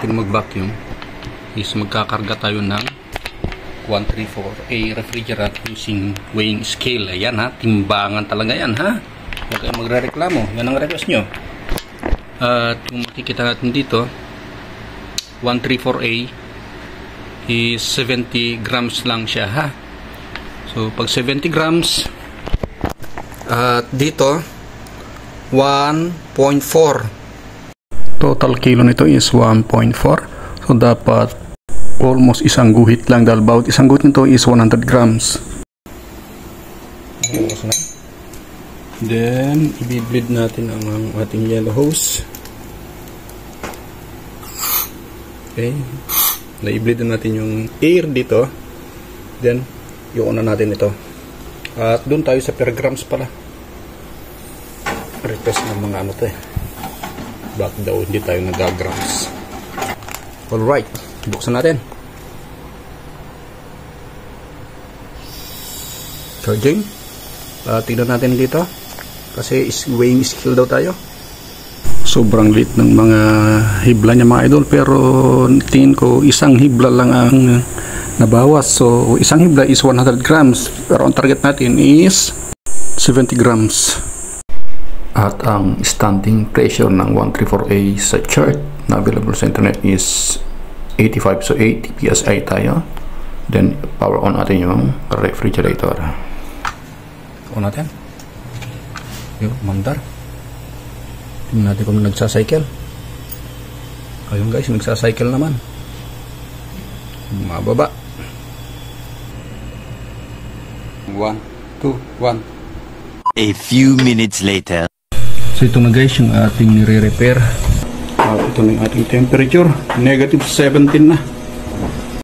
natin mag-vacuum is magkakarga tayo ng 134A refrigerant using weighing scale. Ayan ha, timbangan talaga yan ha. Huwag kayo magre-reklamo, yan ang request nyo. At kung makikita natin dito, 134A is 70 grams lang siya ha. So pag 70 grams at dito 1.4, total kilo nito is 1.4. So dapat almost isang guhit lang dahil bawat isang guhit nito is 100 grams. Then i-bleed natin ang ating yellow hose. Okay, na-bleed natin yung air dito. Then i-on na natin ito. At doon tayo sa per grams pala. Request ng mga ano to eh. Bakit daw hindi tayo nag-grams? Alright, buksan natin. Charging. Tignan natin dito. Kasi weighing scale daw tayo. Sobrang liit ng mga hibla niya mga idol. Pero tingin ko isang hibla lang ang nabawas. So isang hibla is 100 grams. Pero ang target natin is 70 grams. At ang standing pressure ng 134A sa chart na available sa internet is 85. So 80 PSI tayo. Then power on natin yung refrigerator. On natin. Yung mandar. Tingnan natin kung nagsacycle. Ayun guys, nagsacycle naman. Mababa. 1, 2, 1. A few minutes later. So ito na guys yung ating nire-repair. Ito na yung ating temperature. -17 na.